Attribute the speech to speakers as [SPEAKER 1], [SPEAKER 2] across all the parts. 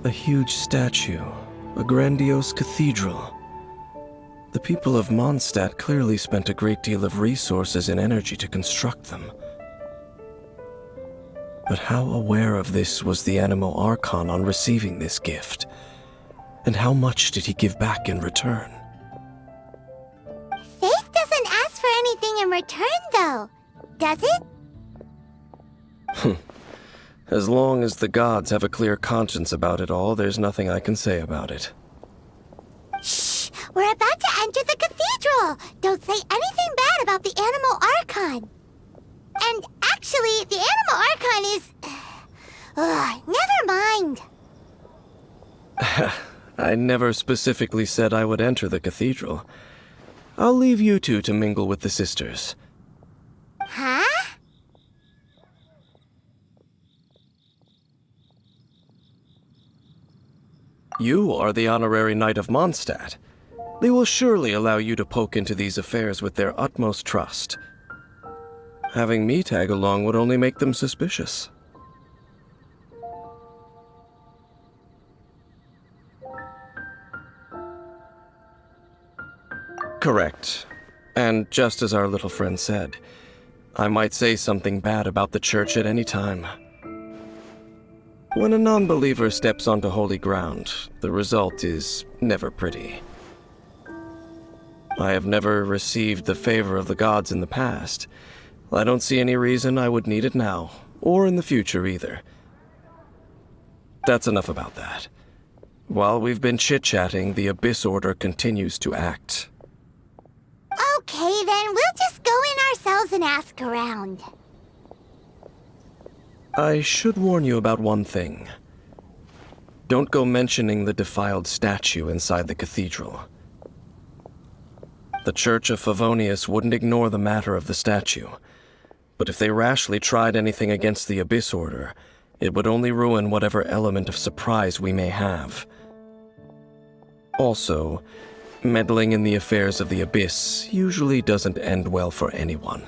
[SPEAKER 1] A huge statue, a grandiose cathedral. The people of Mondstadt clearly spent a great deal of resources and energy to construct them. But how aware of this was the Anemo Archon on receiving this gift? And how much did he give back in return?
[SPEAKER 2] Faith doesn't ask for anything in return, though, does it?
[SPEAKER 1] As long as the gods have a clear conscience about it all, there's nothing I can say about it.
[SPEAKER 2] Shh! We're about to enter the cathedral! Don't say anything bad about the Anemo Archon! And actually, the Anemo Archon is... never mind!
[SPEAKER 1] I never specifically said I would enter the cathedral. I'll leave you two to mingle with the sisters.
[SPEAKER 2] Huh?
[SPEAKER 1] You are the honorary knight of Mondstadt. They will surely allow you to poke into these affairs with their utmost trust. Having me tag along would only make them suspicious. Correct. And just as our little friend said, I might say something bad about the church at any time. When a non-believer steps onto holy ground, the result is never pretty. I have never received the favor of the gods in the past. I don't see any reason I would need it now, or in the future either. That's enough about that. While we've been chit-chatting, the Abyss Order continues to act.
[SPEAKER 2] Okay, then we'll just go in ourselves and ask around.
[SPEAKER 1] I should warn you about one thing. Don't go mentioning the defiled statue inside the cathedral. The Church of Favonius wouldn't ignore the matter of the statue, but if they rashly tried anything against the Abyss Order, it would only ruin whatever element of surprise we may have. Also, meddling in the affairs of the Abyss usually doesn't end well for anyone.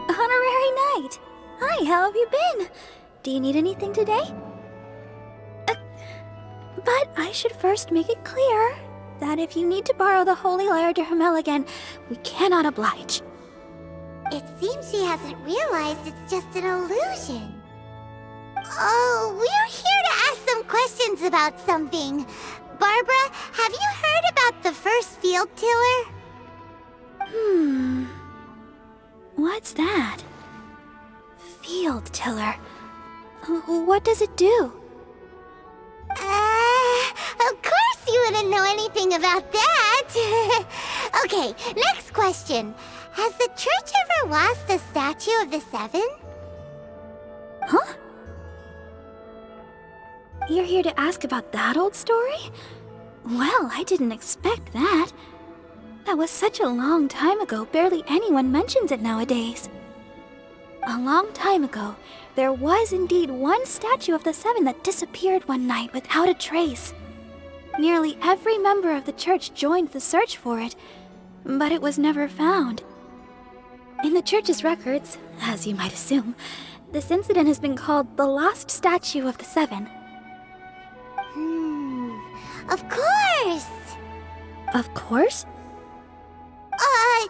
[SPEAKER 3] Honorary Knight! Hi, how have you been? Do you need anything today? But I should first make it clear that if you need to borrow the Holy Lyre to Hermel again, we cannot oblige.
[SPEAKER 2] It seems she hasn't realized it's just an illusion. Oh, we're here to ask some questions about something. Barbara, have you heard about the first field tiller?
[SPEAKER 3] What's that? Field tiller. What does it do?
[SPEAKER 2] Of course you wouldn't know anything about that. Okay, next question. Has the church ever lost a statue of the Seven?
[SPEAKER 3] Huh? You're here to ask about that old story? Well, I didn't expect that. That was such a long time ago, barely anyone mentions it nowadays. A long time ago, there was indeed one statue of the Seven that disappeared one night without a trace. Nearly every member of the church joined the search for it, but it was never found. In the church's records, as you might assume, this incident has been called the Lost Statue of the Seven.
[SPEAKER 2] Of course!
[SPEAKER 3] Of course?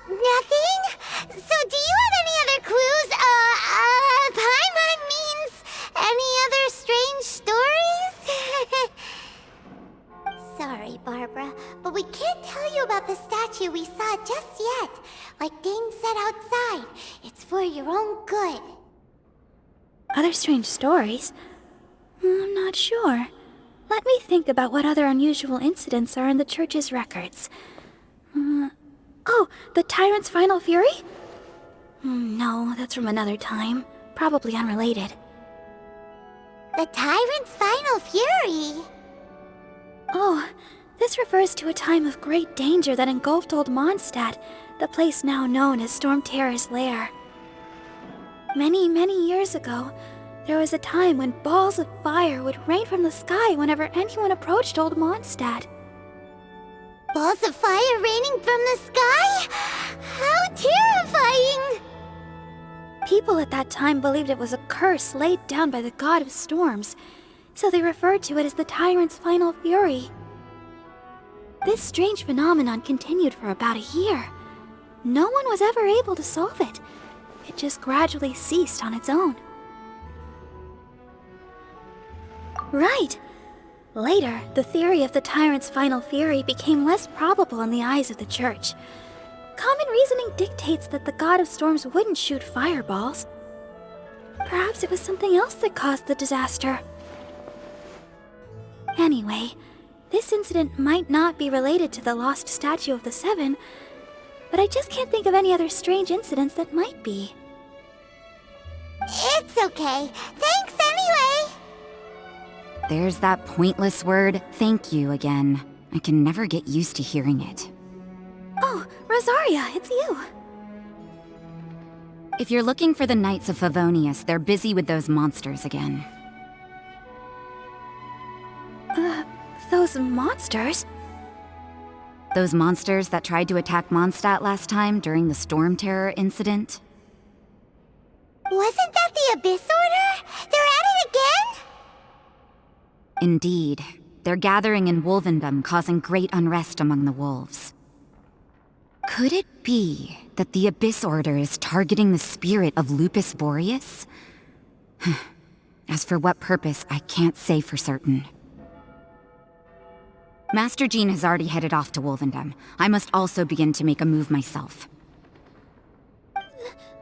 [SPEAKER 2] Nothing? So do you have any other clues? Paimon means any other strange stories? Sorry, Barbara, but we can't tell you about the statue we saw just yet. Like Dane said outside, it's for your own good.
[SPEAKER 3] Other strange stories? I'm not sure. Let me think about what other unusual incidents are in the church's records. Oh, the Tyrant's Final Fury? No, that's from another time. Probably unrelated.
[SPEAKER 2] The Tyrant's Final Fury?
[SPEAKER 3] Oh, this refers to a time of great danger that engulfed old Mondstadt, the place now known as Storm Terror's lair. Many, many years ago, there was a time when balls of fire would rain from the sky whenever anyone approached old Mondstadt.
[SPEAKER 2] Balls of fire raining from the sky? How terrifying!
[SPEAKER 3] People at that time believed it was a curse laid down by the god of storms, so they referred to it as the Tyrant's Final Fury. This strange phenomenon continued for about a year. No one was ever able to solve it. It just gradually ceased on its own. Right. Later, the theory of the Tyrant's Final Fury became less probable in the eyes of the Church. Common reasoning dictates that the god of storms wouldn't shoot fireballs. Perhaps it was something else that caused the disaster. Anyway, this incident might not be related to the lost statue of the Seven, but I just can't think of any other strange incidents that might be.
[SPEAKER 2] It's okay. Thanks anyway!
[SPEAKER 4] There's that pointless word, thank you, again. I can never get used to hearing it.
[SPEAKER 3] Oh, Rosaria, it's you.
[SPEAKER 4] If you're looking for the Knights of Favonius, they're busy with those monsters again.
[SPEAKER 3] Those monsters?
[SPEAKER 4] Those monsters that tried to attack Mondstadt last time during the Storm Terror incident?
[SPEAKER 2] Wasn't that the Abyss Order? They're at it again?
[SPEAKER 4] Indeed. They're gathering in Wolvendom, causing great unrest among the wolves. Could it be that the Abyss Order is targeting the spirit of Lupus Boreas? As for what purpose, I can't say for certain. Master Jean has already headed off to Wolvendom. I must also begin to make a move myself.
[SPEAKER 3] Then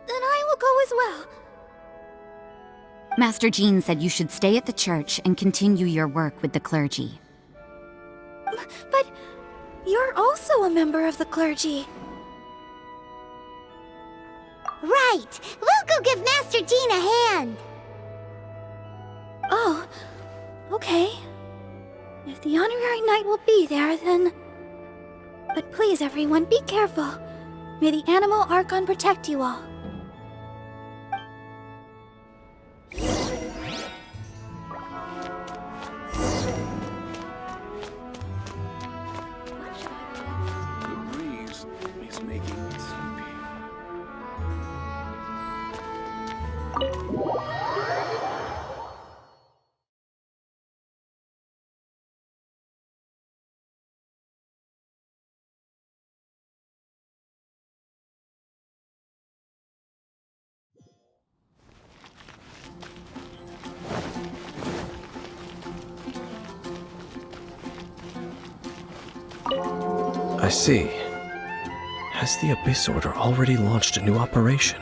[SPEAKER 3] I will go as well.
[SPEAKER 4] Master Jean said you should stay at the church and continue your work with the clergy.
[SPEAKER 3] But you're also a member of the clergy.
[SPEAKER 2] Right! We'll go give Master Jean a hand!
[SPEAKER 3] Oh, okay. If the honorary knight will be there, then... But please, everyone, be careful. May the animal Archon protect you all.
[SPEAKER 5] The breeze is making me sleepy.
[SPEAKER 1] I see. Has the Abyss Order already launched a new operation?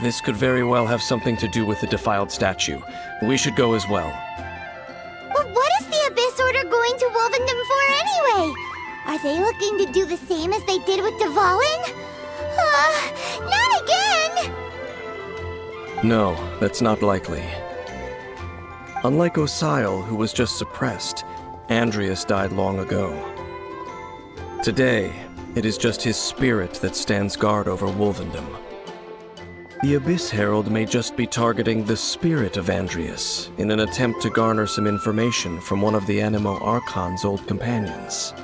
[SPEAKER 1] This could very well have something to do with the defiled statue. We should go as well.
[SPEAKER 2] But what is the Abyss Order going to Wolvendom for anyway? Are they looking to do the same as they did with Dvalin? Not again!
[SPEAKER 1] No, that's not likely. Unlike Osile, who was just suppressed, Andreas died long ago. Today, it is just his spirit that stands guard over Wolvendom. The Abyss Herald may just be targeting the spirit of Andreas in an attempt to garner some information from one of the Animo Archon's old companions.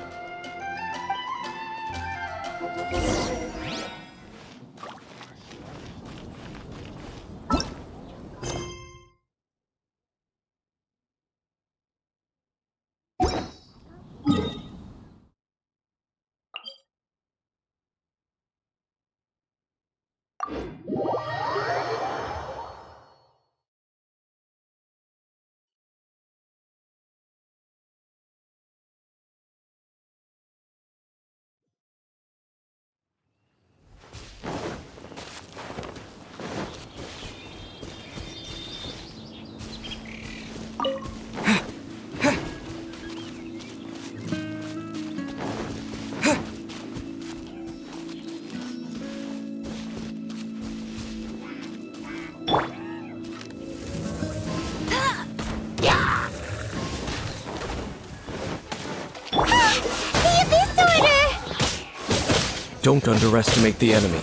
[SPEAKER 1] Don't underestimate the enemy.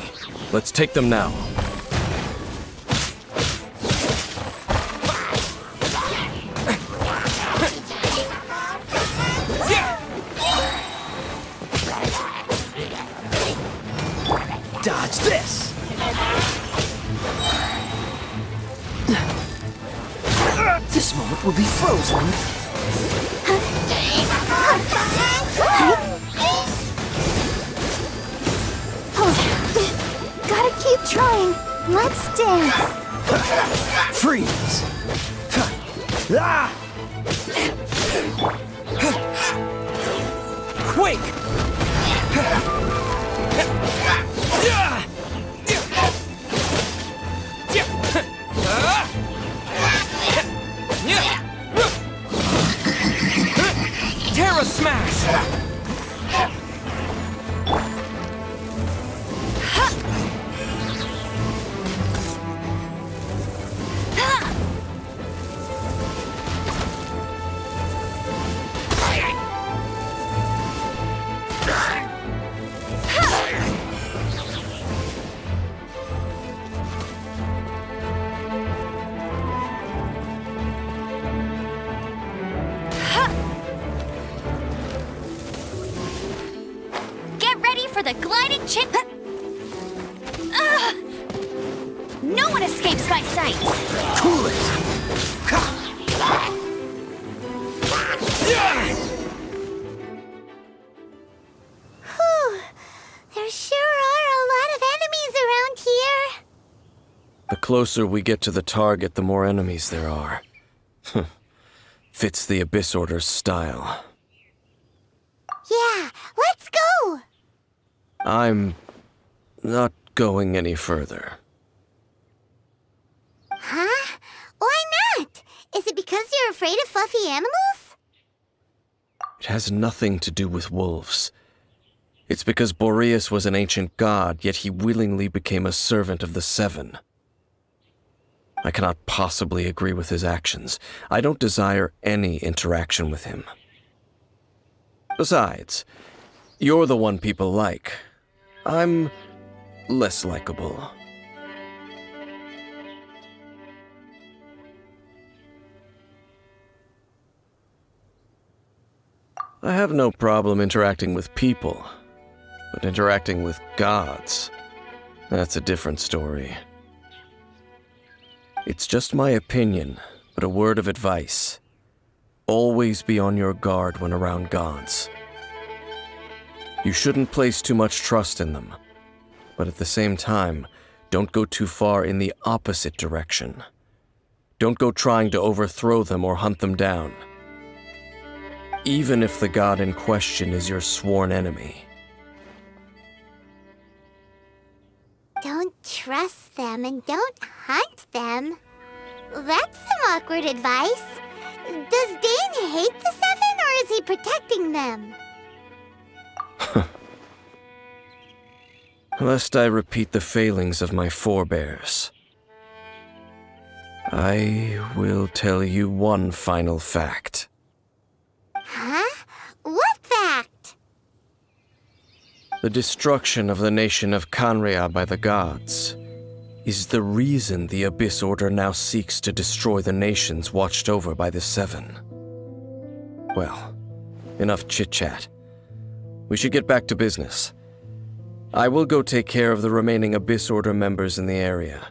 [SPEAKER 1] Let's take them now.
[SPEAKER 6] Dodge this! This moment will be frozen.
[SPEAKER 2] Gotta keep trying. Let's dance.
[SPEAKER 6] Freeze! Ah! Quake! Terra Smash!
[SPEAKER 3] For the gliding chip. No one escapes my sight.
[SPEAKER 6] Cool it!
[SPEAKER 2] Whew. There sure are a lot of enemies around here.
[SPEAKER 1] The closer we get to the target, the more enemies there are. Fits the Abyss Order's style.
[SPEAKER 2] Yeah, let's go.
[SPEAKER 1] I'm not going any further.
[SPEAKER 2] Huh? Why not? Is it because you're afraid of fluffy animals?
[SPEAKER 1] It has nothing to do with wolves. It's because Boreas was an ancient god, yet he willingly became a servant of the Seven. I cannot possibly agree with his actions. I don't desire any interaction with him. Besides, you're the one people like. I'm less likable. I have no problem interacting with people, but interacting with gods, that's a different story. It's just my opinion, but a word of advice. Always be on your guard when around gods. You shouldn't place too much trust in them, but at the same time, don't go too far in the opposite direction. Don't go trying to overthrow them or hunt them down. Even if the god in question is your sworn enemy.
[SPEAKER 2] Don't trust them and don't hunt them. That's some awkward advice. Does Dane hate the Seven, or is he protecting them?
[SPEAKER 1] Lest I repeat the failings of my forebears, I will tell you one final fact.
[SPEAKER 2] Huh? What fact?
[SPEAKER 1] The destruction of the nation of Canrea by the gods is the reason the Abyss Order now seeks to destroy the nations watched over by the Seven. Well, enough chit-chat. We should get back to business. I will go take care of the remaining Abyss Order members in the area.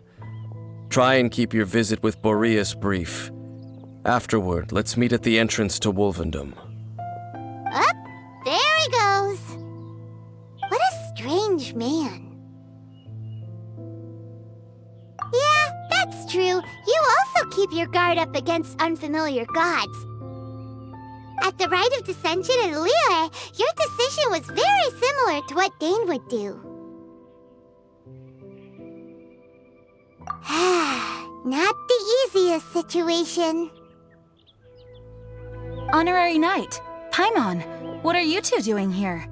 [SPEAKER 1] Try and keep your visit with Boreas brief. Afterward, let's meet at the entrance to Wolvendom.
[SPEAKER 2] Up, there he goes. What a strange man. Yeah, that's true. You also keep your guard up against unfamiliar gods. At the Rite of Dissension in Liyue, your decision was very similar to what Dane would do. Not the easiest situation.
[SPEAKER 7] Honorary Knight, Paimon, what are you two doing here?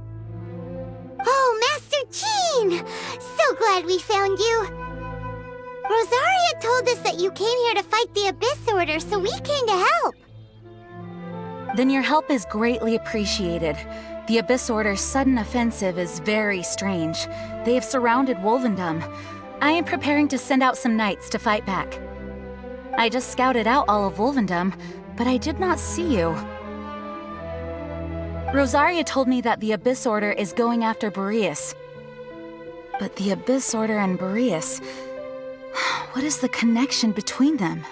[SPEAKER 2] Oh, Master Jean! So glad we found you. Rosaria told us that you came here to fight the Abyss Order, so we came to help.
[SPEAKER 7] Then your help is greatly appreciated. The Abyss Order's sudden offensive is very strange. They have surrounded Wolvendom. I am preparing to send out some knights to fight back. I just scouted out all of Wolvendom, but I did not see you. Rosaria told me that the Abyss Order is going after Boreas. But the Abyss Order and Boreas... what is the connection between them?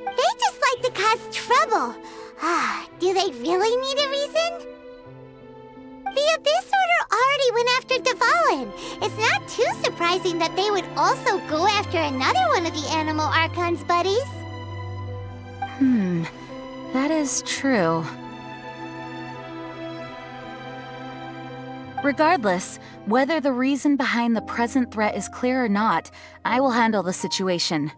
[SPEAKER 2] They just like to cause trouble. Do they really need a reason? The Abyss Order already went after Devalin. It's not too surprising that they would also go after another one of the Animal Archon's buddies.
[SPEAKER 7] That is true. Regardless, whether the reason behind the present threat is clear or not, I will handle the situation.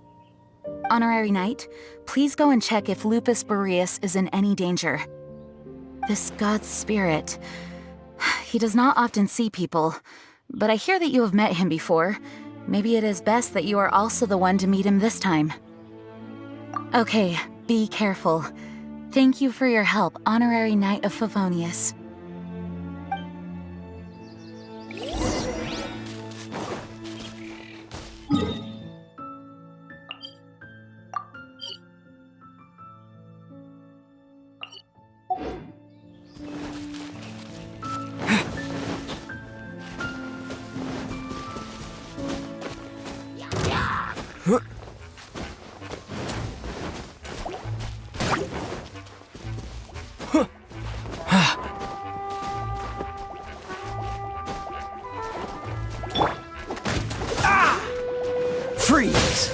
[SPEAKER 7] Honorary Knight, please go and check if Lupus Boreas is in any danger. This god's spirit... he does not often see people, but I hear that you have met him before. Maybe it is best that you are also the one to meet him this time. Okay, be careful. Thank you for your help, Honorary Knight of Favonius.
[SPEAKER 6] Freeze!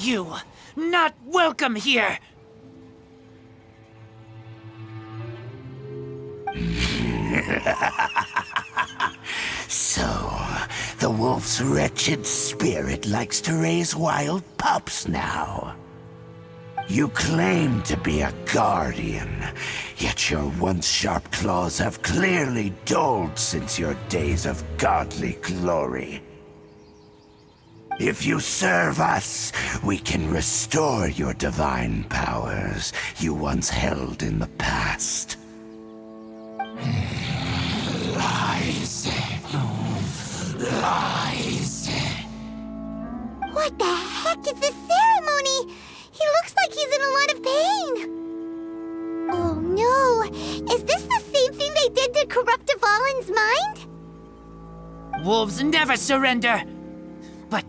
[SPEAKER 8] You, not welcome here!
[SPEAKER 9] So, the wolf's wretched spirit likes to raise wild pups now. You claim to be a guardian, yet your once sharp claws have clearly dulled since your days of godly glory. If you serve us, we can restore your divine powers you once held in the past. Lies. Lies.
[SPEAKER 2] What the heck is this ceremony? He looks like he's in a lot of pain. Oh no! Is this the same thing they did to corrupt Devalin's mind?
[SPEAKER 8] Wolves never surrender! But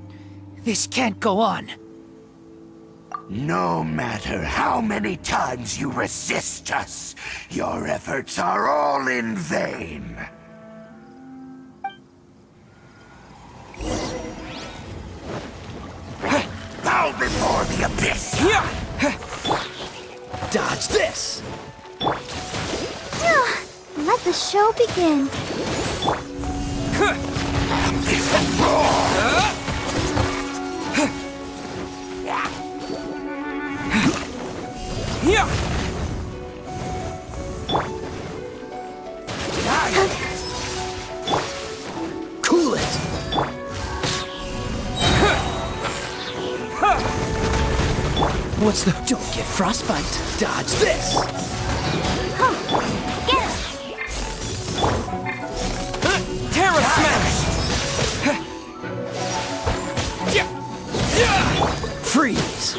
[SPEAKER 8] this can't go on.
[SPEAKER 9] No matter how many times you resist us, your efforts are all in vain. Bow before the abyss!
[SPEAKER 6] Dodge this!
[SPEAKER 3] Let the show begin.
[SPEAKER 6] Cool it! What's the... Don't get frostbite. Dodge this!
[SPEAKER 3] Get him!
[SPEAKER 6] Terra Smash! Freeze!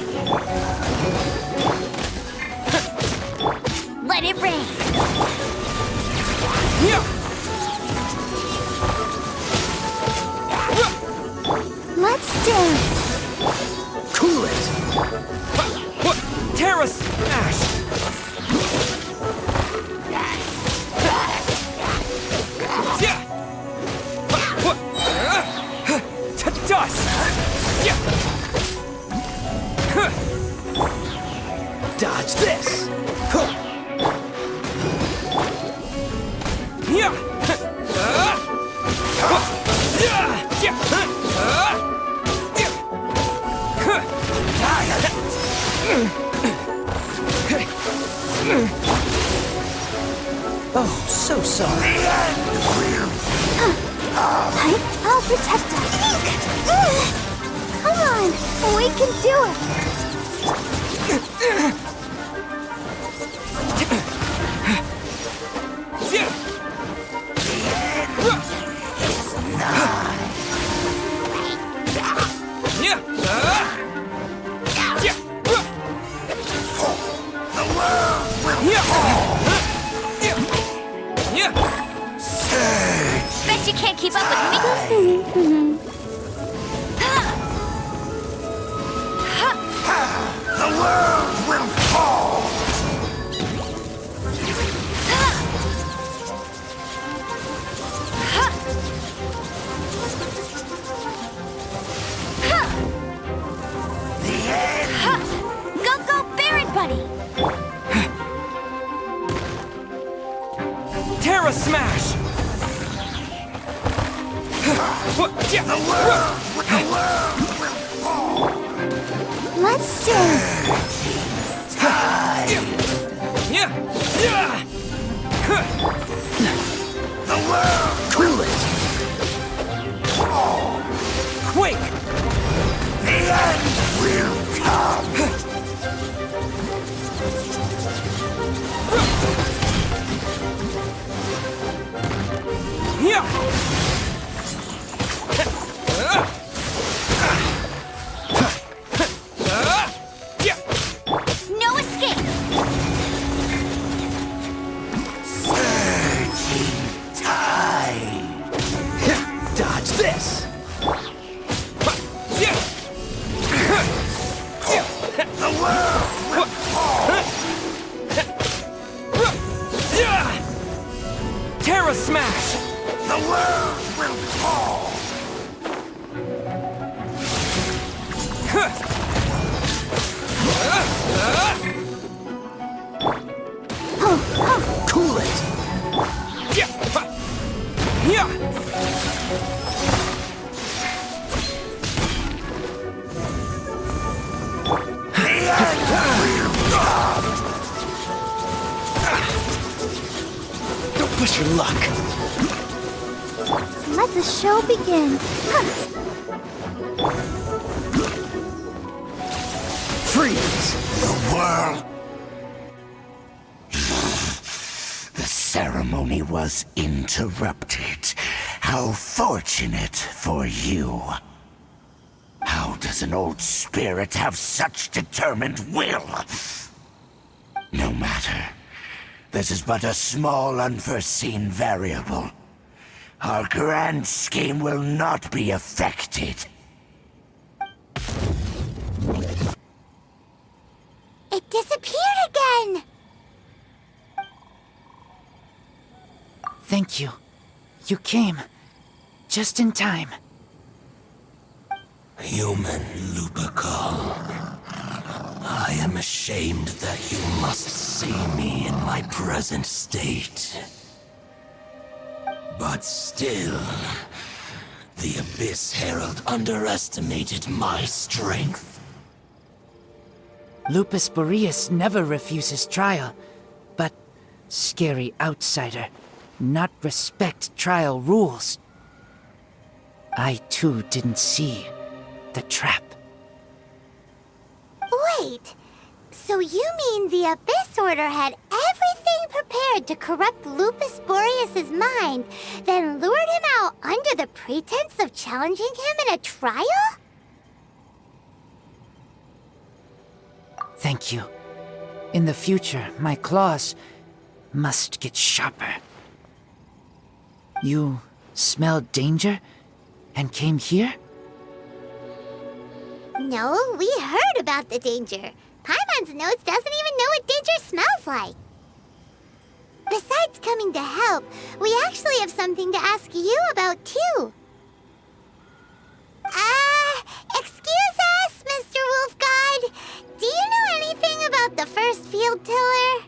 [SPEAKER 3] Let it rain! Let's dance!
[SPEAKER 6] Cool it!
[SPEAKER 8] Terra
[SPEAKER 6] so sorry.
[SPEAKER 2] I'll protect us. Come on, we can do it.
[SPEAKER 3] Bet you can't keep up with me.
[SPEAKER 9] The world will fall! The end!
[SPEAKER 3] Go, Baron Buddy!
[SPEAKER 8] Terra Smash!
[SPEAKER 9] The world will fall!
[SPEAKER 2] Let's dance.
[SPEAKER 9] The world!
[SPEAKER 6] Cool it!
[SPEAKER 8] Quake!
[SPEAKER 9] The end will come!
[SPEAKER 3] No escape!
[SPEAKER 9] Surging tide!
[SPEAKER 6] Dodge this!
[SPEAKER 9] The world will fall!
[SPEAKER 8] Terra Smash!
[SPEAKER 9] The world will fall!
[SPEAKER 6] Cool it! Don't push your luck!
[SPEAKER 2] Let the show begin.
[SPEAKER 6] Freeze!
[SPEAKER 9] The world... The ceremony was interrupted. How fortunate for you. How does an old spirit have such determined will? No matter. This is but a small unforeseen variable. Our grand scheme will not be affected.
[SPEAKER 2] It disappeared again.
[SPEAKER 8] Thank you. You came. Just in time.
[SPEAKER 9] Human Lupercal. I am ashamed that you must see me in my present state. But still, the Abyss Herald underestimated my strength.
[SPEAKER 8] Lupus Boreas never refuses trial, but scary outsider, not respect trial rules. I too didn't see the trap.
[SPEAKER 2] Wait, so you mean the Abyss Order had everything prepared to corrupt Lupus Boreas' mind, then lured him out under the pretense of challenging him in a trial?
[SPEAKER 8] Thank you. In the future, my claws must get sharper. You smelled danger and came here?
[SPEAKER 2] No, we heard about the danger. Paimon's nose doesn't even know what danger smells like. Besides coming to help, we actually have something to ask you about, too. Excuse us, Mr. Wolf God. Do you know anything about the first field tiller?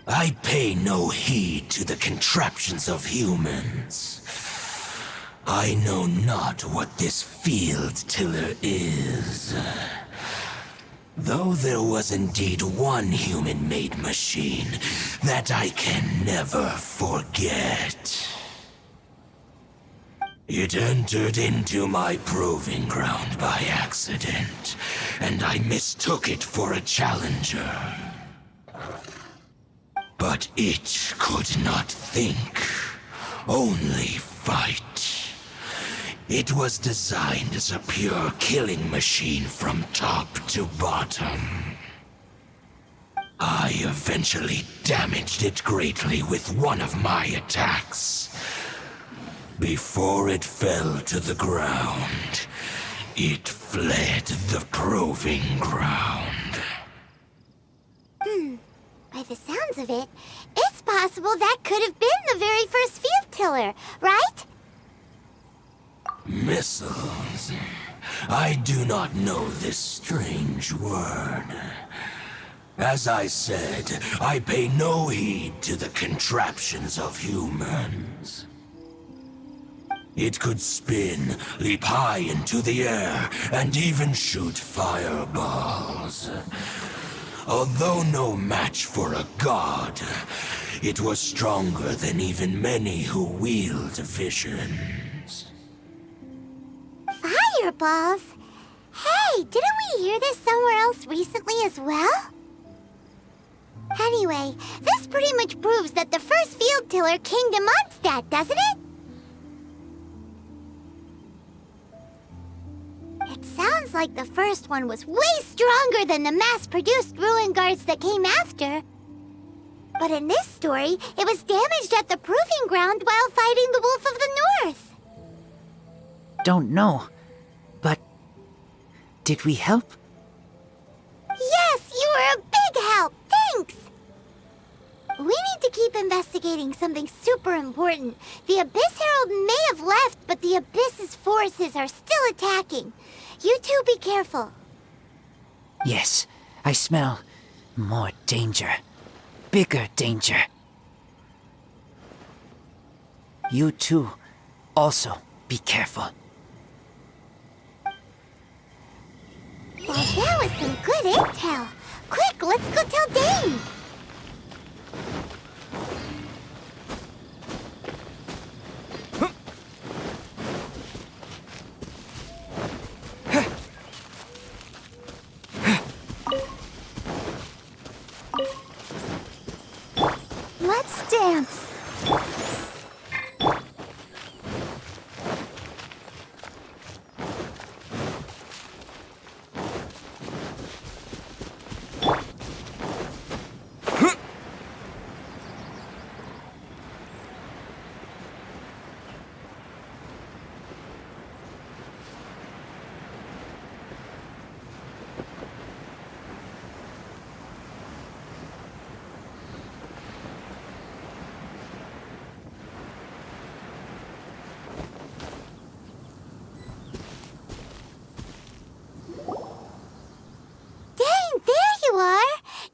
[SPEAKER 9] I pay no heed to the contraptions of humans. I know not what this field tiller is. Though there was indeed one human-made machine that I can never forget. It entered into my proving ground by accident, and I mistook it for a challenger. But it could not think, only fight. It was designed as a pure killing machine from top to bottom. I eventually damaged it greatly with one of my attacks. Before it fell to the ground, it fled the proving ground.
[SPEAKER 2] By the sounds of it, it's possible that could have been the very first field tiller, right?
[SPEAKER 9] Missiles. I do not know this strange word. As I said, I pay no heed to the contraptions of humans. It could spin, leap high into the air, and even shoot fireballs. Although no match for a god, it was stronger than even many who wield visions.
[SPEAKER 2] Fireballs? Hey, didn't we hear this somewhere else recently as well? Anyway, this pretty much proves that the first field tiller came to Mondstadt, doesn't it? It sounds like the first one was way stronger than the mass-produced ruin guards that came after. But in this story, it was damaged at the proving ground while fighting the Wolf of the North.
[SPEAKER 8] Don't know, but did we help?
[SPEAKER 2] Yes, you were a big help. Thanks. We need to keep investigating something super important. The Abyss Herald may have left, but the Abyss's forces are still attacking. You two be careful.
[SPEAKER 8] Yes, I smell more danger. Bigger danger. You too, also be careful.
[SPEAKER 2] Well, that was some good intel. Quick, let's go tell Dane. Let's dance.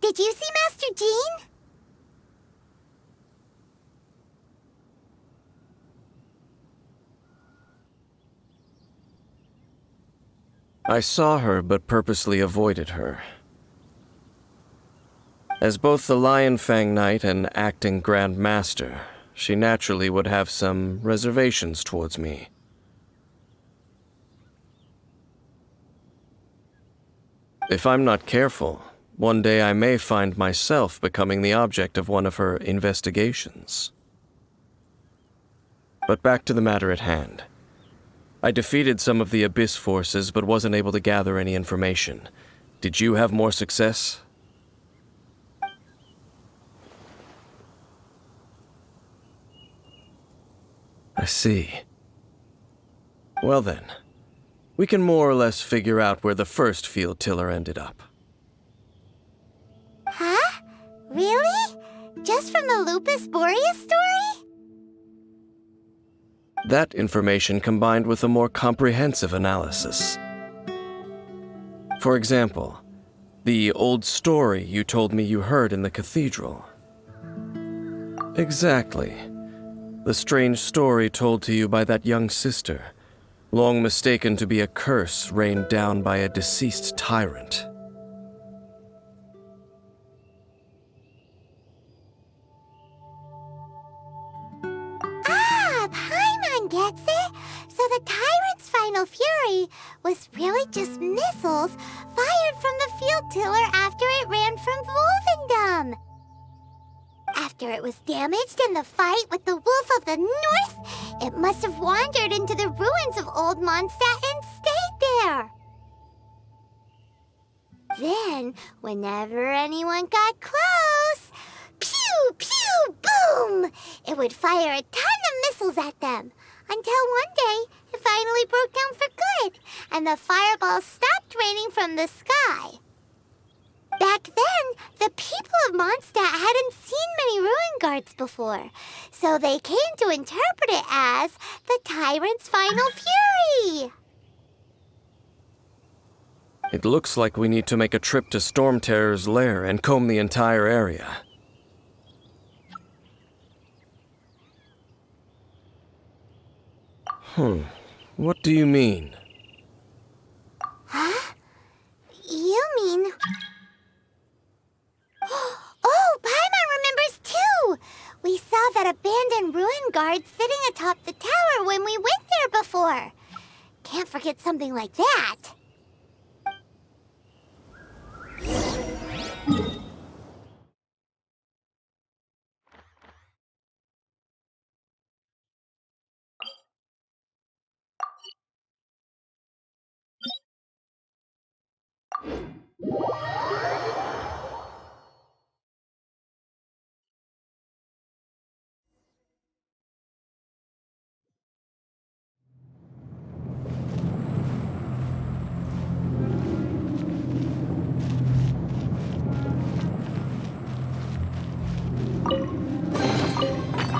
[SPEAKER 2] Did you see Master Jean?
[SPEAKER 1] I saw her, but purposely avoided her. As both the Lion Fang Knight and acting Grand Master, she naturally would have some reservations towards me. If I'm not careful, one day I may find myself becoming the object of one of her investigations. But back to the matter at hand. I defeated some of the Abyss forces, but wasn't able to gather any information. Did you have more success? I see. Well then, we can more or less figure out where the first field tiller ended up.
[SPEAKER 2] Huh? Really? Just from the Lupus Boreas story?
[SPEAKER 1] That information combined with a more comprehensive analysis. For example, the old story you told me you heard in the Cathedral. Exactly. The strange story told to you by that young sister, long mistaken to be a curse rained down by a deceased tyrant.
[SPEAKER 2] gets it? So the Tyrant's final fury was really just missiles fired from the field tiller after it ran from Wolvendom. After it was damaged in the fight with the Wolf of the North, it must have wandered into the ruins of Old Mondstadt and stayed there. Then, whenever anyone got close, pew, pew, boom! It would fire a ton of missiles at them, until one day it finally broke down for good, and the fireballs stopped raining from the sky. Back then, the people of Mondstadt hadn't seen many ruin guards before, so they came to interpret it as the Tyrant's final fury.
[SPEAKER 1] It looks like we need to make a trip to Storm Terror's lair and comb the entire area. What do you mean?
[SPEAKER 2] Huh? You mean... Oh, Paimon remembers too! We saw that abandoned ruin guard sitting atop the tower when we went there before. Can't forget something like that.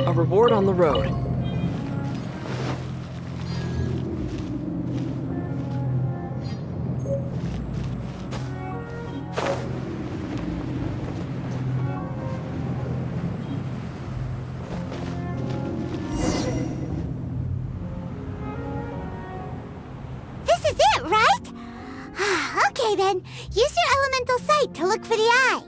[SPEAKER 6] A reward on the road.
[SPEAKER 2] This is it, right? Okay then, use your elemental sight to look for the eye.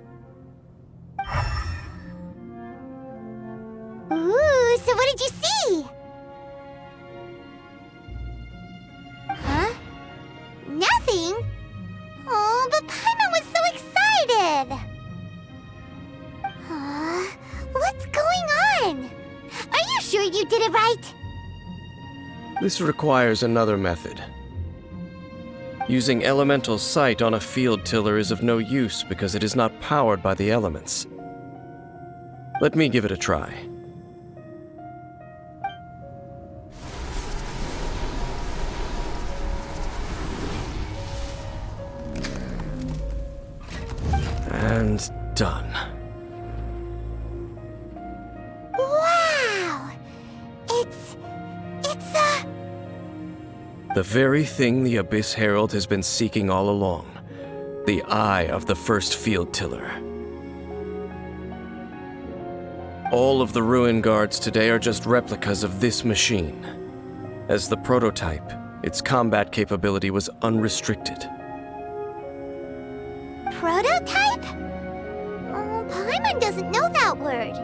[SPEAKER 2] Ooh, so what did you see? Huh? Nothing? Oh, but Paimon was so excited! What's going on? Are you sure you did it right?
[SPEAKER 1] This requires another method. Using elemental sight on a field tiller is of no use because it is not powered by the elements. Let me give it a try. And done.
[SPEAKER 2] Wow! It's
[SPEAKER 1] The very thing the Abyss Herald has been seeking all along. The eye of the first field tiller. All of the ruin guards today are just replicas of this machine. As the prototype, its combat capability was unrestricted.
[SPEAKER 2] Prototype? Oh, Paimon doesn't know that word.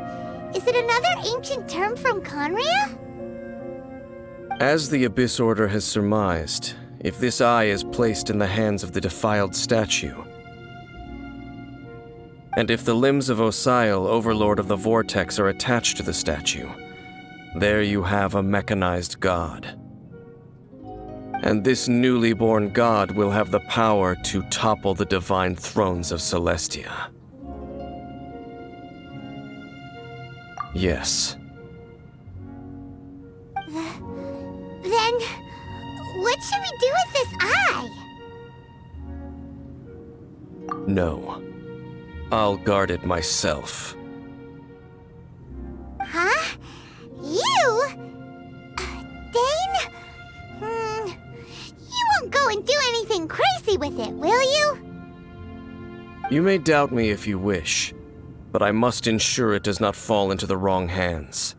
[SPEAKER 2] Is it another ancient term from Conria?
[SPEAKER 1] As the Abyss Order has surmised, if this eye is placed in the hands of the defiled statue, and if the limbs of Osiel, Overlord of the Vortex, are attached to the statue, there you have a mechanized god. And this newly born god will have the power to topple the divine thrones of Celestia. Yes.
[SPEAKER 2] Then, what should we do with this eye?
[SPEAKER 1] No. I'll guard it myself.
[SPEAKER 2] Huh? You? Dane? You won't go and do anything crazy with it, will you?
[SPEAKER 1] You may doubt me if you wish, but I must ensure it does not fall into the wrong hands.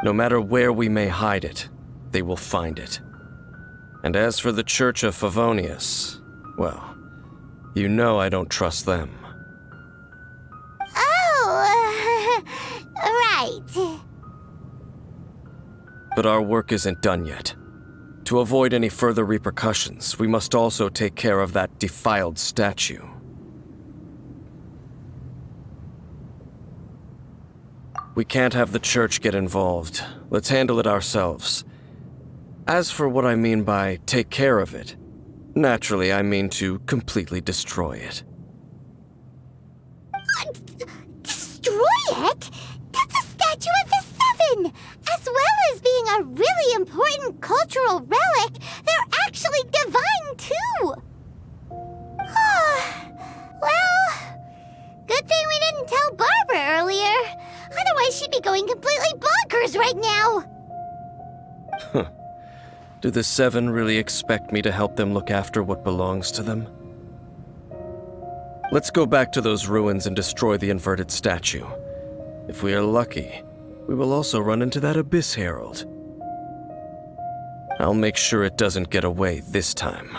[SPEAKER 1] No matter where we may hide it, they will find it. And as for the Church of Favonius, well, you know I don't trust them.
[SPEAKER 2] Oh, right.
[SPEAKER 1] But our work isn't done yet. To avoid any further repercussions, we must also take care of that defiled statue. We can't have the church get involved. Let's handle it ourselves. As for what I mean by take care of it, naturally I mean to completely destroy it.
[SPEAKER 2] Destroy it? That's a statue of the Seven! As well as being a really important cultural relic, they're actually divine too! Well, good thing we didn't tell Barbara earlier. Otherwise she'd be going completely bonkers right now!
[SPEAKER 1] Do the Seven really expect me to help them look after what belongs to them? Let's go back to those ruins and destroy the inverted statue. If we are lucky, we will also run into that Abyss Herald. I'll make sure it doesn't get away this time.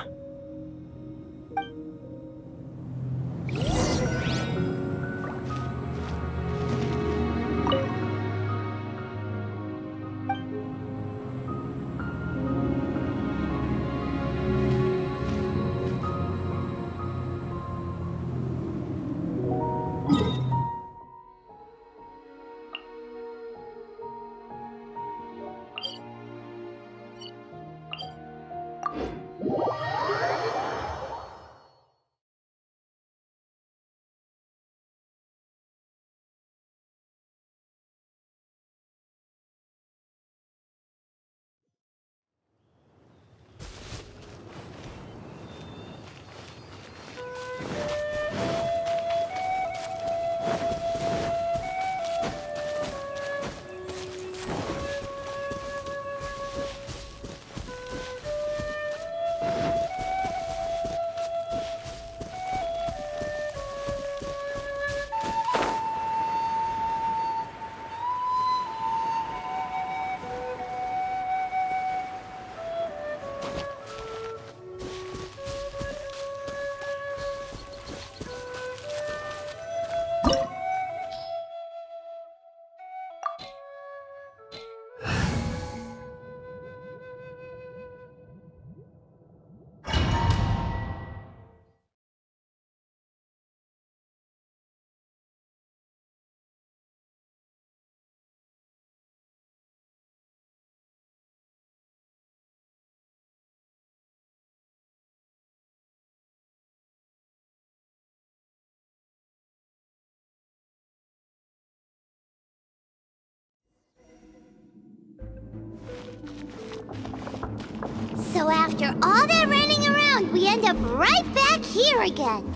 [SPEAKER 2] So after all that running around, we end up right back here again.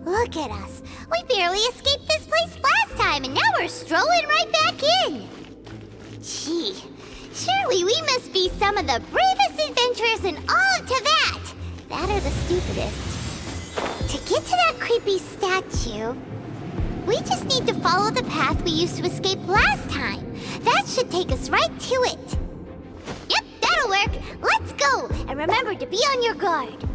[SPEAKER 2] Look at us. We barely escaped this place last time, and now we're strolling right back in. Gee, surely we must be some of the bravest adventurers in all of Teyvat. That or the stupidest. To get to that creepy statue, we just need to follow the path we used to escape last time. That should take us right to it. Yep, that'll work. Let's go, and remember to be on your guard.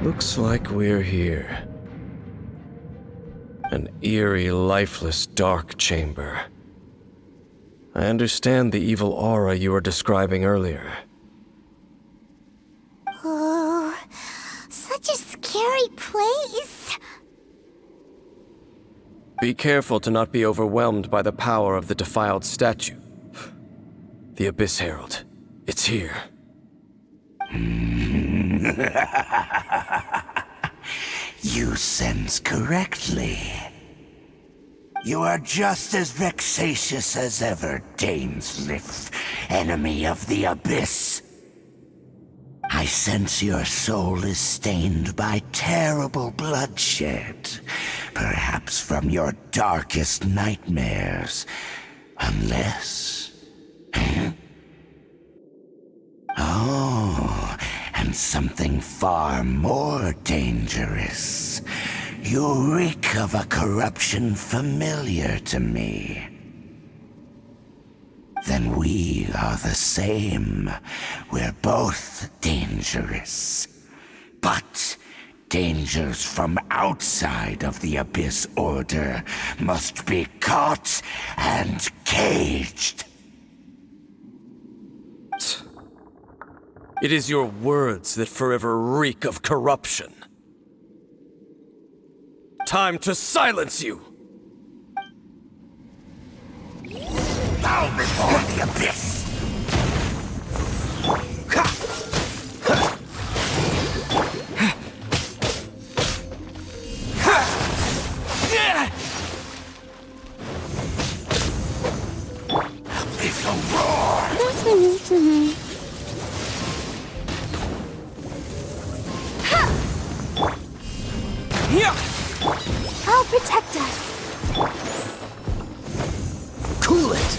[SPEAKER 1] Looks like we're here. An eerie, lifeless, dark chamber. I understand the evil aura you were describing earlier.
[SPEAKER 2] Oh, such a scary place.
[SPEAKER 1] Be careful to not be overwhelmed by the power of the defiled statue. The Abyss Herald. It's here.
[SPEAKER 9] You sense correctly. You are just as vexatious as ever, Dainsleif, enemy of the Abyss. I sense your soul is stained by terrible bloodshed, perhaps from your darkest nightmares. Unless... something far more dangerous. You reek of a corruption familiar to me. Then we are the same. We're both dangerous. But dangers from outside of the Abyss Order must be caught and caged.
[SPEAKER 1] It is your words that forever reek of corruption. Time to silence you!
[SPEAKER 9] Bow before the Abyss! Abyss will roar!
[SPEAKER 3] I'll protect us.
[SPEAKER 6] Cool it!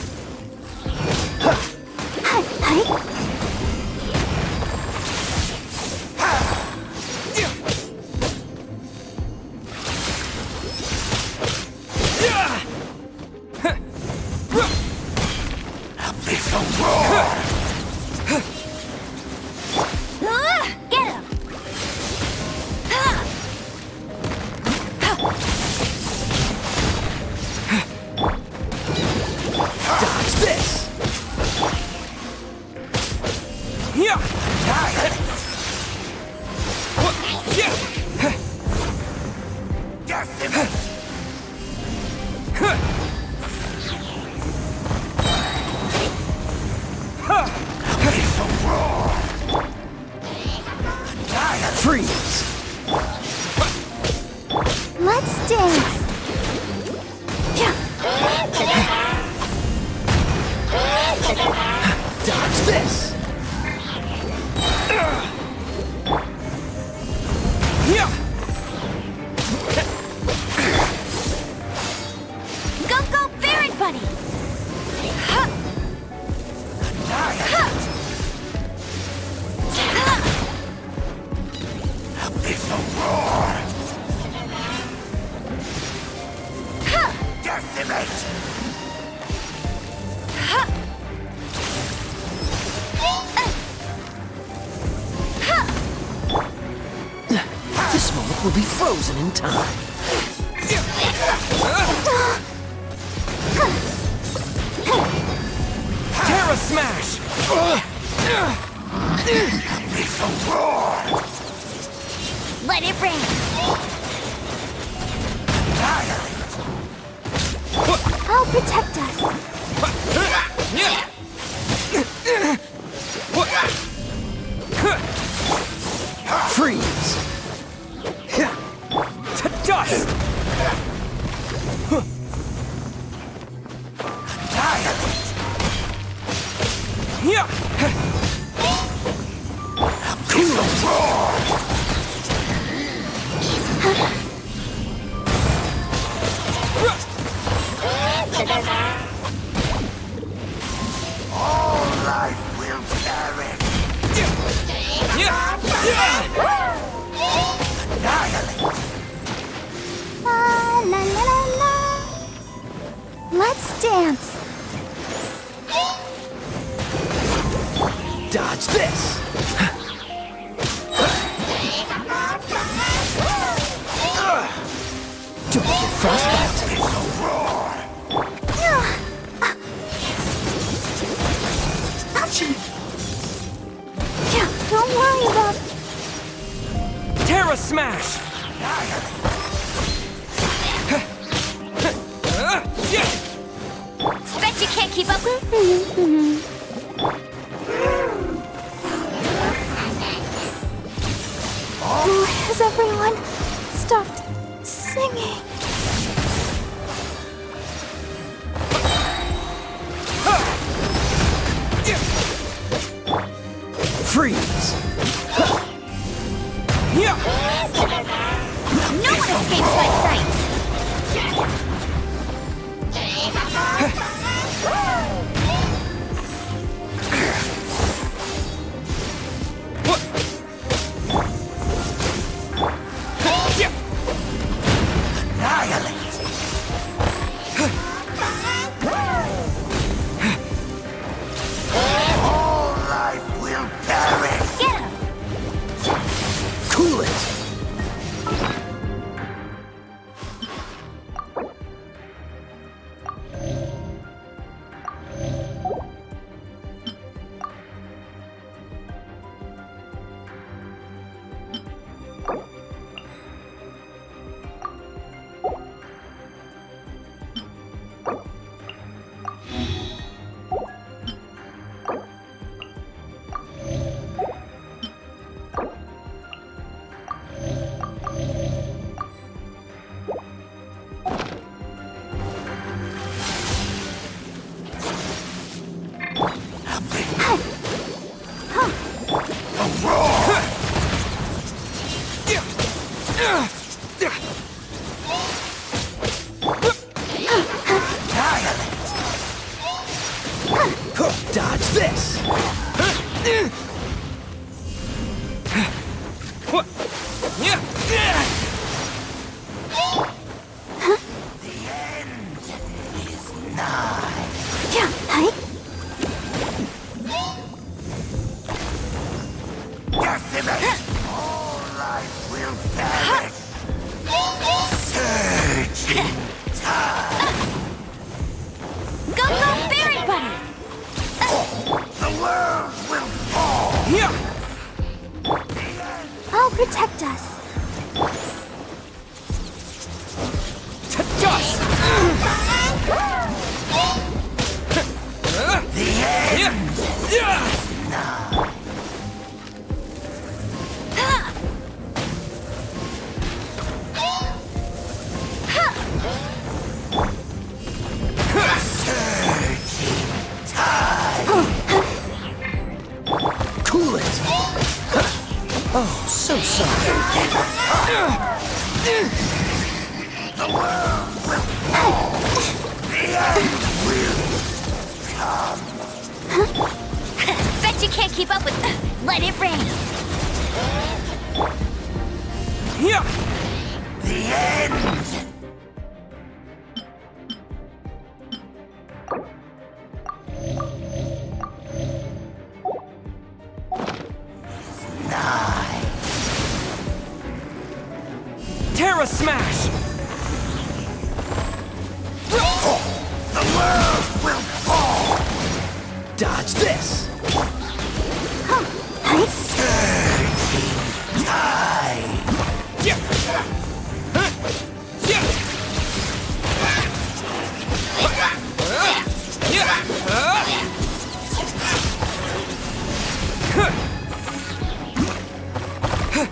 [SPEAKER 3] Hi, hi.
[SPEAKER 9] Abyss will roar!
[SPEAKER 3] Get him!
[SPEAKER 6] Dodge this! Freeze!
[SPEAKER 3] Let's dance.
[SPEAKER 6] Dodge this!
[SPEAKER 3] Go, go, Baron Buddy!
[SPEAKER 9] Abyss will roar! Decimate!
[SPEAKER 6] This moment will be frozen in time.
[SPEAKER 1] Terra Smash!
[SPEAKER 9] Abyss will roar!
[SPEAKER 3] Let it rain. I'll protect us.
[SPEAKER 6] Freeze!
[SPEAKER 1] To dust!
[SPEAKER 9] All life will perish!
[SPEAKER 3] La la la la la. Let's dance.
[SPEAKER 6] Dodge this! Don't get frostbite!
[SPEAKER 3] Ouchie. Yeah, don't worry about.
[SPEAKER 1] Terra Smash!
[SPEAKER 3] Bet you can't keep up. Has everyone stopped singing?
[SPEAKER 6] Freeze!
[SPEAKER 3] No one escapes my sights.
[SPEAKER 6] Dodge this!
[SPEAKER 3] Yeah, hi.
[SPEAKER 9] Decimate! All life will perish! Surging tide!
[SPEAKER 3] Go, go, Baron Bunny!
[SPEAKER 9] The world will fall!
[SPEAKER 3] I'll protect us.
[SPEAKER 6] To dust!
[SPEAKER 9] The end is nigh!
[SPEAKER 6] Cool it! Oh, so sorry.
[SPEAKER 9] The world will fall! The end will come!
[SPEAKER 3] Bet you can't keep up with... Let it rain.
[SPEAKER 9] The end!
[SPEAKER 6] Terra Smash!
[SPEAKER 9] The world will fall!
[SPEAKER 6] Dodge this!
[SPEAKER 9] Surging tide!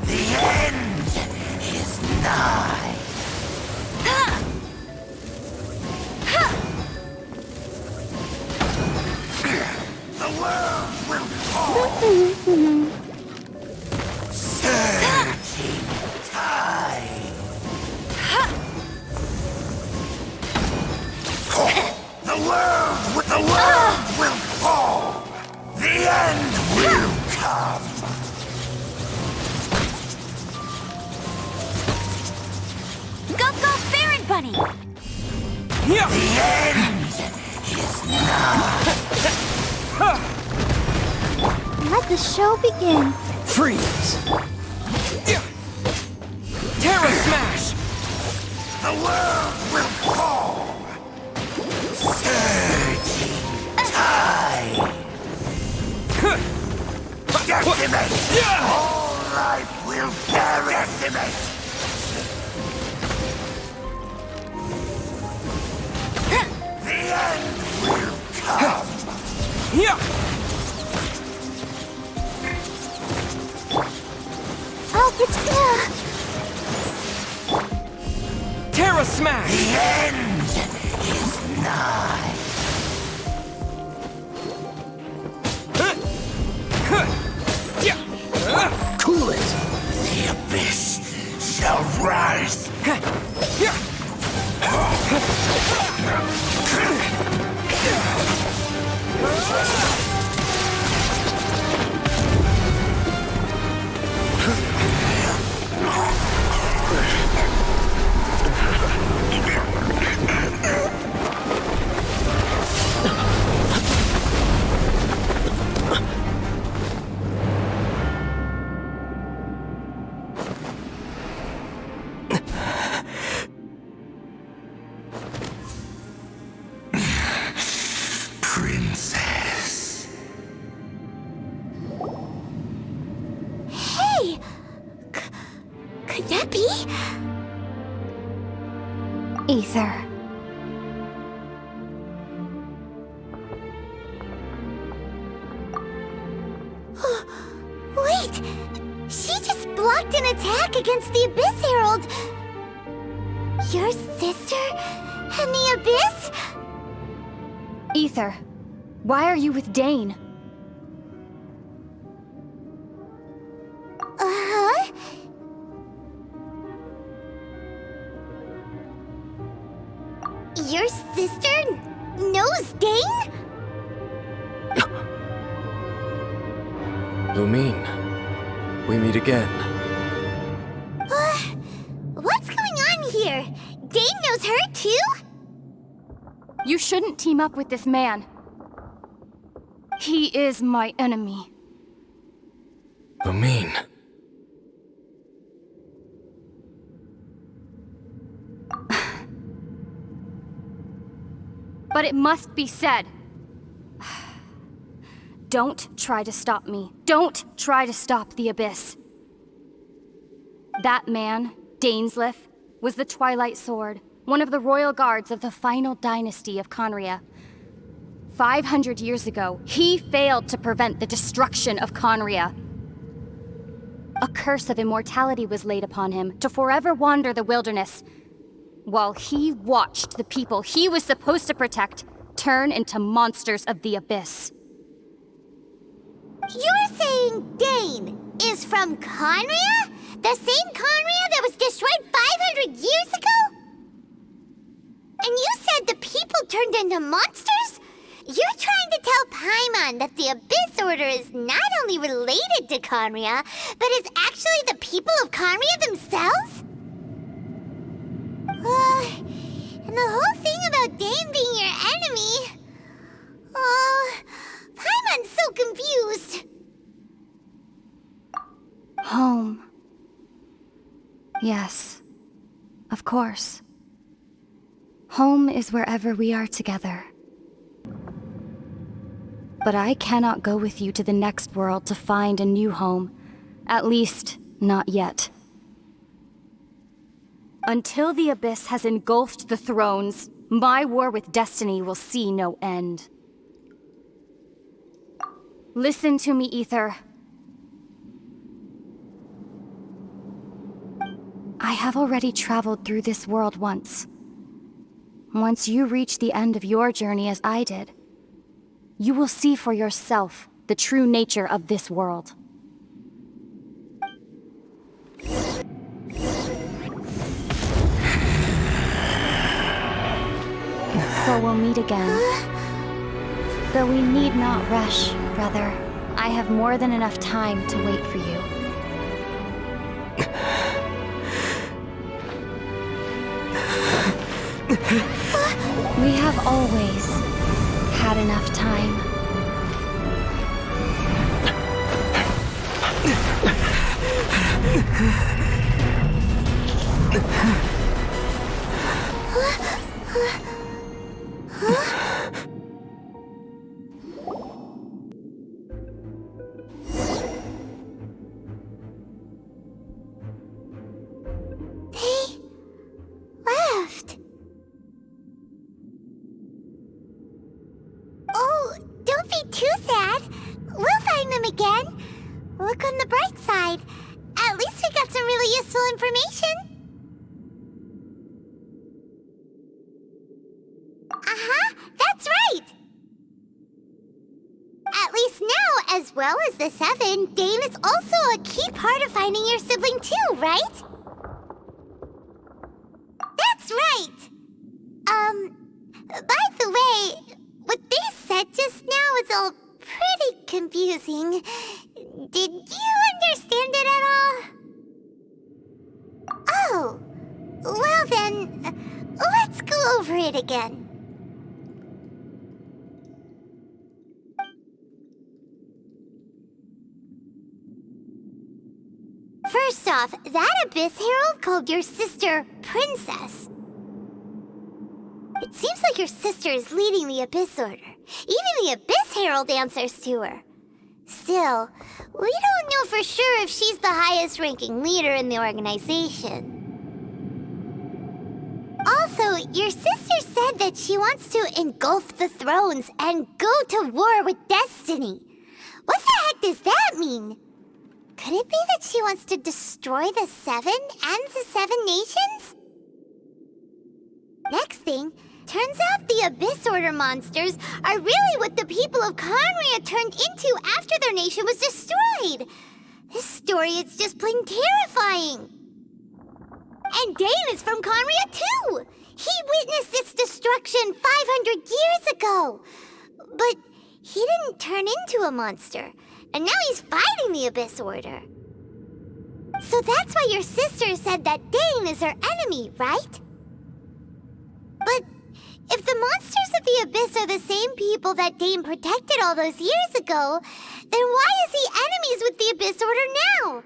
[SPEAKER 9] The end is nigh! The world will fall! Surging tide! The world will fall! The end will come!
[SPEAKER 3] Go, go, Baron Bunny!
[SPEAKER 9] The end is nigh!
[SPEAKER 3] Let the show begin.
[SPEAKER 6] Freeze! Terra Smash!
[SPEAKER 9] The world will fall! Surging tide! Decimate! All life will perish! Decimate! The end will come!
[SPEAKER 3] I'll protect...
[SPEAKER 6] Terra Smash!
[SPEAKER 9] The end is nigh!
[SPEAKER 6] Cool it!
[SPEAKER 9] The abyss shall rise! Princess.
[SPEAKER 2] Hey! Could that be?
[SPEAKER 3] Ether.
[SPEAKER 2] Wait! She just blocked an attack against the Abyss Herald! Your sister and the Abyss?
[SPEAKER 3] Ether, why are you with Dane?
[SPEAKER 2] Uh-huh? Your sister knows Dane?
[SPEAKER 1] Lumine, we meet again.
[SPEAKER 2] What's going on here? Dane knows her too?
[SPEAKER 10] You shouldn't team up with this man. He is my enemy.
[SPEAKER 1] Lumine.
[SPEAKER 10] But it must be said. Don't try to stop me. Don't try to stop the Abyss. That man, Dainsleif, was the Twilight Sword, one of the royal guards of the final dynasty of Conria. 500 years ago, he failed to prevent the destruction of Conria. A curse of immortality was laid upon him to forever wander the wilderness, while he watched the people he was supposed to protect turn into monsters of the Abyss.
[SPEAKER 2] You're saying Dane is from Conria? The same Conria that was destroyed 500 years ago? And you said the people turned into monsters? You're trying to tell Paimon that the Abyss Order is not only related to Conria, but is actually the people of Conria themselves? And the whole thing about Dane being your enemy... Oh, Paimon's so confused.
[SPEAKER 10] Home. Yes, of course. Home is wherever we are together. But I cannot go with you to the next world to find a new home. At least, not yet. Until the Abyss has engulfed the thrones, my war with destiny will see no end. Listen to me, Ether. I have already traveled through this world once. Once you reach the end of your journey as I did, you will see for yourself the true nature of this world. So we'll meet again. Though we need not rush, brother. I have more than enough time to wait for you. We have always had enough time.
[SPEAKER 2] They left. Oh, don't be too sad. We'll find them again. Look on the bright side. At least we got some really useful information. That's right. At least now, as well as the Seven, Dane is also a key part of finding your sibling too, right? That's right. By the way, what they said just now is all pretty confusing. Did you understand it at all? Oh, well then, let's go over it again. First off, that Abyss Herald called your sister Princess. It seems like your sister is leading the Abyss Order. Even the Abyss Herald answers to her. Still, we don't know for sure if she's the highest-ranking leader in the organization. Also, your sister said that she wants to engulf the thrones and go to war with destiny. What the heck does that mean? Could it be that she wants to destroy the Seven and the Seven Nations? Next thing, turns out the Abyss Order monsters are really what the people of Conria turned into after their nation was destroyed. This story is just plain terrifying. And Dane is from Conria too. He witnessed its destruction 500 years ago. But he didn't turn into a monster. and now he's fighting the Abyss Order. So that's why your sister said that Dane is her enemy, right? But if the monsters of the Abyss are the same people that Dane protected all those years ago, then why is he enemies with the Abyss Order now?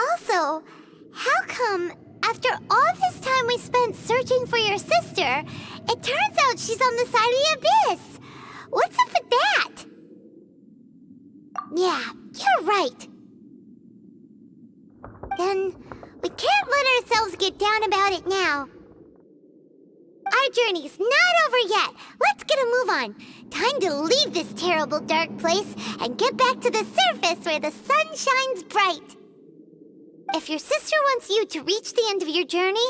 [SPEAKER 2] Also, how come, after all this time we spent searching for your sister, it turns out she's on the side of the Abyss? What's up with that? Yeah, you're right. Then, we can't let ourselves get down about it now. Our journey's not over yet. Let's get a move on. Time to leave this terrible dark place and get back to the surface where the sun shines bright. If your sister wants you to reach the end of your journey,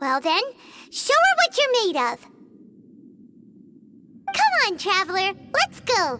[SPEAKER 2] well then, show her what you're made of. Come on, traveler, let's go.